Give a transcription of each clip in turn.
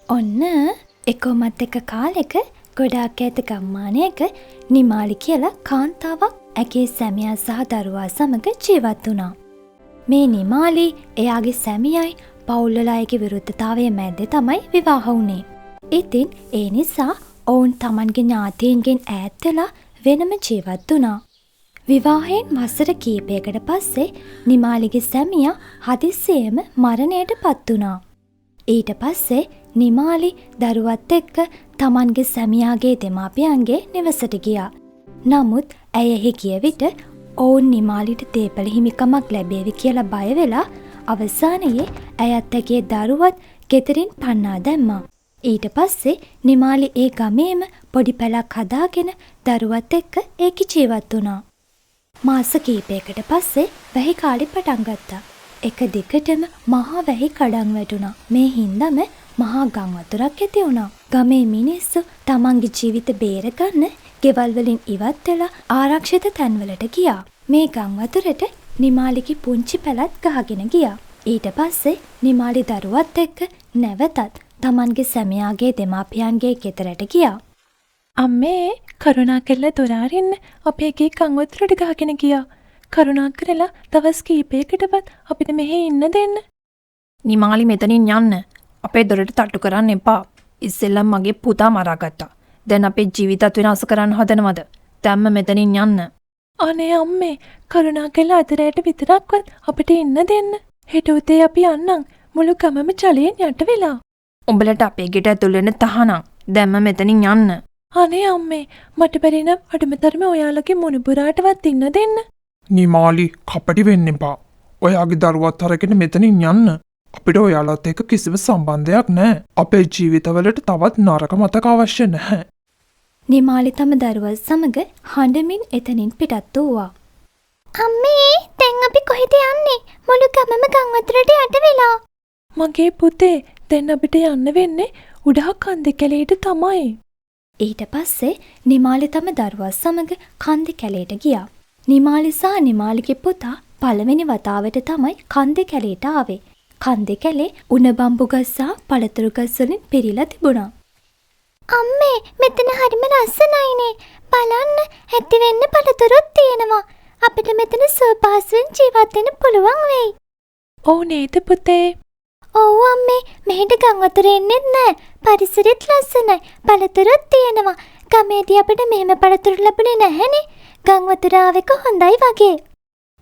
ඔන්න එකමත් එක කාලෙක ගොඩාක් ඈත ගම්මානයක නිමාලි කියලා කාන්තාවක් ඇගේ සැමියා සහ දරුවා සමග ජීවත් වුණා. මේ නිමාලි එයාගේ සැමියයි පවුල්වල අයගේ විරුද්ධතාවය මැද්දේ තමයි විවාහ වුණේ. ඉතින් ඒ නිසා ඔවුන් තමන්ගේ ඥාතීන්ගෙන් ඈත් වෙලා වෙනම ජීවත් වුණා. විවාහයෙන් වසර කීපයකට පස්සේ නිමාලිගේ සැමියා හදිස්සියෙම මරණයට පත් වුණා. ඊට පස්සේ නිමාලි දරුවත් එක්ක තමන්ගේ සැමියාගේ දෙමාපියන්ගේ නිවසට ගියා. නමුත් ඇය එහි ගිය විට ඔවුන් නිමාලිට දේපල හිමිකමක් ලැබේවි කියලා බය වෙලා අවසානයේ ඇයත් ඇගේ දරුවත් ගෙදරින් පන්නා දැම්මා. ඊට පස්සේ නිමාලි ඒ ගමේම පොඩි පැලක් හදාගෙන දරුවත් එක්ක ඒකි ජීවත් වුණා. මාස කීපයකට පස්සේ වැහි කාලි පටන් ගත්තා. එක දිගටම මහා වැහි කඩන් වැටුණා. මේ හින්දාම මහා ගම් වතුරක් ඇති වුණා. ගමේ මිනිස්සු තමන්ගේ ජීවිත බේරගන්න ගෙවල් වලින් ඉවත් වෙලා ආරක්ෂිත තැන්වලට ගියා. මේ ගම් වතුරට නිමාලිගේ පුංචි පැලත් ගහගෙන ගියා. ඊට පස්සේ නිමාලි දරුවත් එක්ක නැවතත් තමන්ගේ සැමියාගේ දෙමාපියන්ගේ ගෙදරට ගියා. අම්මේ කරුණා කරලා දොර අරින්න අපේ ගේ කන් වතුරට ගහගෙන ගියා. කරුණා කරලා දවස් කීපයකටවත් අපිට මෙහෙ ඉන්න දෙන්න. නිමාලි මෙතනින් යන්න. අපේ දොරට තට්ටු කරන්න එපා. ඉස්සෙල්ලම මගේ පුතා මරාගත්තා. දැන් අපේ ජීවිතත් වෙනස් කරන්න හදනවද? දැම්ම මෙතනින් යන්න. අනේ අම්මේ කරුණා කරලා අතරයට විතරක්වත් අපිට ඉන්න දෙන්න. හෙට උදේ අපි යන්නම්. මුළු ගමම ජලයෙන් යට වෙලා. උඹලට අපේ ගෙට ඇතුල් වෙන්න තහනම්. දැම්ම මෙතනින් යන්න. අනේ අම්මේ මට බැරි නම් අඩුමතරම ඔයාලගේ මුණුබුරාටවත් ඉන්න දෙන්න. නිමාලි කපටි වෙන්න එපා. ඔයාගේ දරුවත් අරගෙන මෙතනින් යන්න. අපිට ඔයාලත් එක්ක කිසිම සම්බන්ධයක් නැහැ. අපේ ජීවිතවලට තවත් නරක මතක අවශ්‍ය නැහැ. නිමාලි තම දරුවත් සමග හඬමින් එතනින් පිටත් වූවා. අම්මේ දැන් අපි කොහෙද යන්නේ? මුළු ගමම ගම් වතුරට යට වෙලා. මගේ පුතේ දැන් අපිට යන්න වෙන්නේ උඩහක් කන්ද කැලේට තමයි. ඊට පස්සේ නිමාලි තම දරුවත් සමග කන්ද කැලේට ගියා. නිමාලි සහ නිමාලිගේ පුතා පළවෙනි වතාවට තමයි කන්ද කැලේට ආවේ. කන්ද කැලේ උණ බම්බු ගස් සහ පළතුරු ගස් වලින් පිරීලා තිබුණා. අම්මේ මෙතන හරිම ලස්සනයිනේ. බලන්න ඇති වෙන්න පළතුරුත් තියෙනවා. අපිට මෙතන සුවපහසුවෙන් ජීවත් වෙන්න පුළුවන් වෙයි. ඔව් නේද පුතේ? ඔව් අම්මේ මෙහෙට ගම් වතුර එන්නෙත් නෑ. පරිසරෙත් ලස්සනයි. පළතුරුත් තියෙනවා. ගමේදී අපිට මෙහෙම පළතුරු ලැබුණේ නැහැනේ. ගම් වතුර ආවෙක හොඳයි වගේ.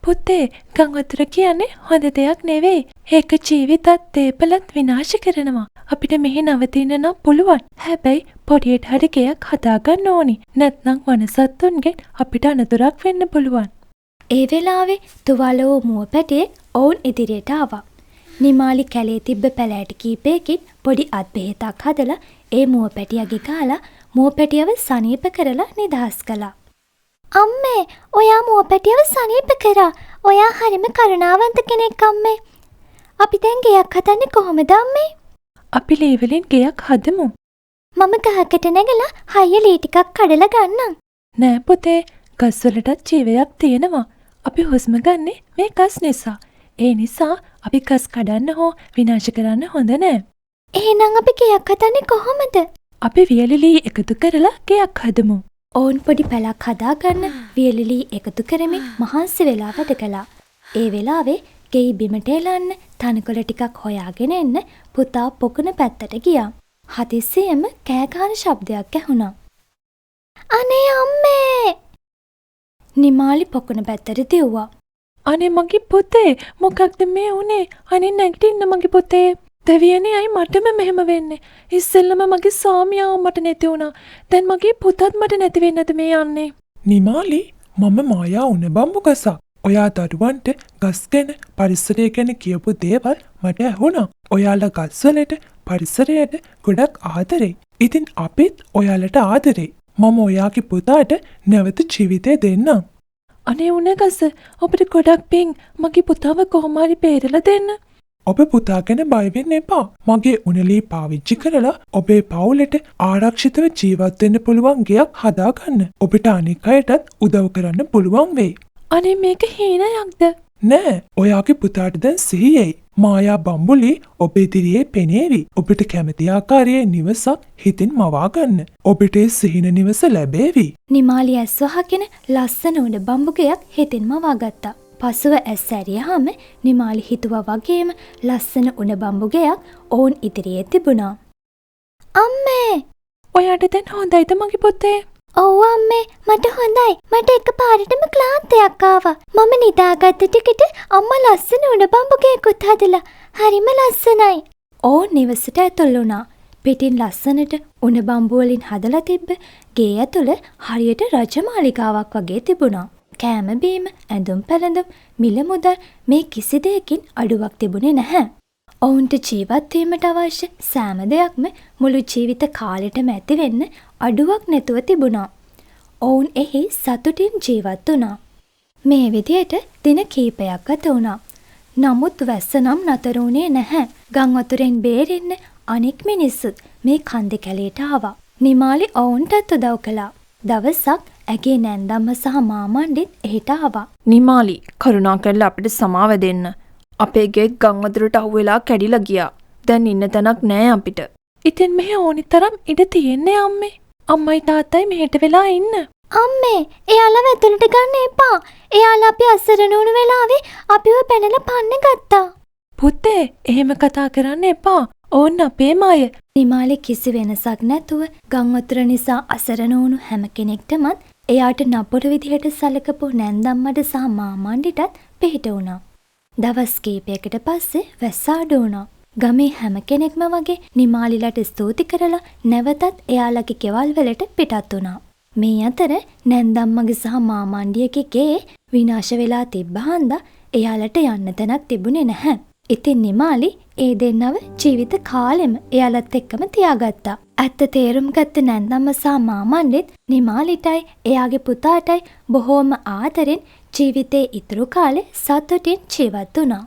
පුතේ ගම් වතුර කියන්නේ හොඳ දෙයක් නෙවෙයි. ඒක ජීවිතත් දේපලත් විනාශ කරනවා. අපිට මෙහි නවතින්න නම් පුළුවන්. හැබැයි පොඩියට හරි ගෙයක් හදාගන්න ඕනි. නැත්නම් වනසත්තුන්ගෙන් අපිට අනතුරක් වෙන්න පුළුවන්. ඒ වෙලාවේ තුවාල වූ මුවපැටියෙක් ඔවුන් ඉදිරියට ආවා. නිමාලි කැලේ තිබ්බ පැලෑටි කීපයකින් පොඩි අත් බෙහෙතක් හදලා ඒ මුවපැටියගේ ගාලා මුවපැටියව සනීප කරලා නිදහස් කළා. අම්මේ ඔයා මුවපැටියව සනීප කරා. ඔයා හරිම කරුණාවන්ත කෙනෙක් අම්මේ. අපි දැන් ගෙයක් හදන්නේ කොහොමද අම්මේ? අපි ලී වලින් ගෙයක් හදමු. මම ගහකට නැගලා හයිය ලී ටිකක් කඩලා ගන්නම්. නෑ පුතේ ගස් වලටත් ජීවයක් තියෙනවා. අපි හුස්ම ගන්නෙ මේ ගස් නිසා. ඒ නිසා අපි ගස් කඩන්න හෝ විනාශ කරන්න හොඳ නෑ. එහෙනම් අපි ගෙයක් හදන්නේ කොහොමද? අපි වියලි ලී එකතු කරලා ගෙයක් හදමු. ඔවුන් පොඩි පැලක් හදාගන්න වියලි ලී එකතු කරමින් මහන්සි වෙලා වැඩ කළා. ඒ වෙලාවේ ගෙයි බිමට එලන්න තනකොළ ටිකක් හොයාගෙන එන්න පුතා පොකුණ පැත්තට ගියා. හදිස්සියෙම කෑ ගහන ශබ්දයක් ඇහුණා. අනේ අම්මේ! නිමාලි පොකුණ පැත්තට දිව්වා. අනේ මගේ පුතේ මොකක්ද මේ උනේ? අනේ නැගිටින්න මගේ පුතේ. දෙවියනේ අයි මටම මෙහෙම වෙන්නේ. ඉස්සෙල්ලම මගේ සාමියාව මට නැති වුණා. දැන් මගේ පුතත් මට නැති වෙන්නද මේ යන්නේ? නිමාලි මම මායා උණ බම්බු ගසක්. ඔයා දරුවන්ට ගස් ගැන පරිසරය ගැන කියපු දේවල් මට ඇහුණා. ඔයාලා ගස්වලට පරිසරයට ගොඩක් ආදරෙයි. ඉතින් අපිත් ඔයාලට ආදරෙයි. මම ඔයාගේ පුතාට නැවත ජීවිතය දෙන්නම්. අනේ උණගස අපිට ගොඩක් පිං. මගේ පුතාව කොහොම හරි බේරලා දෙන්න. ඔබ පුතා ගැන බය වෙන්න එපා. මගේ උණලී පාවිච්චි කරලා ඔබේ පවුලට ආරක්ෂිතව ජීවත් වෙන්න පුළුවන් ගෙයක් හදාගන්න. ඔබට අනෙක් අයටත් උදව් කරන්න පුළුවන් වෙයි. අනේ මේක හීනයක්ද? නෑ, ඔයාගේ පුතාට දැන් සිහියයි. මායා බම්බුලි ඔබ ඉදිරියේ පෙනේවි. ඔබට කැමති ආකාරයේ නිවසක් හිතින් මවා ගන්න. ඔබට ඒ සිහින නිවස ලැබේවි. නිමාලි ඇස් වහගෙන ලස්සන උඩ බම්බුගයක් හිතින් මවා ගත්තා. පසුව ඇස් ඇරියාම නිමාලි හිතුවා වගේම ලස්සන උණ බම්බුගයක් ඔවුන් ඉදිරියේ තිබුණා. අම්මේ! ඔයාට දැන් හොඳයිද මගේ පුතේ? ඔව් අම්මේ, මට හොඳයි. මට එකපාරටම ක්ලාන්තයක් ආවා. මම නිදාගත්ත ටිකට අම්මා ලස්සන උණ බම්බුගයකුත් හදලා. හරිම ලස්සනයි. ඔවුන් නිවසට ඇතුල් වුණා. පිටින් ලස්සනට උණ බම්බු වලින් හදලා තිබ්බ ගේ ඇතුළ හරියට රජමාලිගාවක් වගේ තිබුණා. කෑම බීම, ඇඳුම් පැළඳුම්, මිල මුදල් මේ කිසි දෙයකින් අඩුවක් තිබුණේ නැහැ. ඔවුන්ට ජීවත් වීමට අවශ්‍ය සෑම දෙයක්ම මුළු ජීවිත කාලෙටම ඇති වෙන්න අඩුවක් නැතුව තිබුණා. ඔවුන් එහි සතුටින් ජීවත් වුණා. මේ විදියට දින කීපයක් ගත වුණා. නමුත් වැස්ස නම් නතර වුණේ නැහැ. ගම් වතුරෙන් බේරෙන්න අනෙක් මිනිස්සුත් මේ කන්ද කැලේට ආවා. නිමාලි ඔවුන්ටත් උදව් කළා. දවසක් ඇගේ නැන්දම්ම සහ මාමණ්ඩිත් එහිට ආවා. නිමාලි කරුණාකරලා අපිට සමාව දෙන්න. අපේ ගෙත් ගම් වතුරට අහුවෙලා කැඩිලා ගියා. දැන් ඉන්න තැනක් නෑ අපිට. ඉතින් මෙහෙ ඕනි තරම් ඉඩ තියෙන්නේ අම්මේ. අම්මයි තාත්තයි මෙහෙට වෙලා ඉන්න. අම්මේ, එයාලා වැතුලට ගන්න එපා. එයාලා අපි අසරණ වුණු වෙලාවේ අපිව පැනලා පන්න ගත්තා. පුතේ, එහෙම කතා කරන්න එපා. ඕන්න අපේම අය. නිමාලි කිසි වෙනසක් නැතුව ගම් වතුර නිසා අසරණ වුණු හැම කෙනෙක්ටමත් එයාට නපුරු විදිහට සැලකපු නැන්දම්මට සහ මාමණ්ඩිටත් පිහිට වුණා. දවස් කීපයකට පස්සේ වැස්ස අඩු වුණා. ගමේ හැම කෙනෙක්ම වගේ නිමාලිලට ස්තුති කරලා නැවතත් එයාලගේ ගෙවල් වලට පිටත් වුණා. මේ අතර නැන්දම්මගේ සහ මාමණ්ඩියගේ ගේ විනාශ වෙලා තිබ්බහන්ද එයාලට යන්න තැනක් තිබුණේ නැහැ. ඉතින් නිමාලි ඒ දෙන්නව ජීවිත කාලෙම එයාලත් එක්කම තියාගත්තා. ඇත්ත තේරුම් ගත්ත නැන්දම්ම සහ මාමණ්ඩිත් නිමාලිටයි එයාගේ පුතාටයි බොහෝම ආදරෙන් ජීවිතේ ඉතුරු කාලේ සතුටින් ජීවත් වුණා.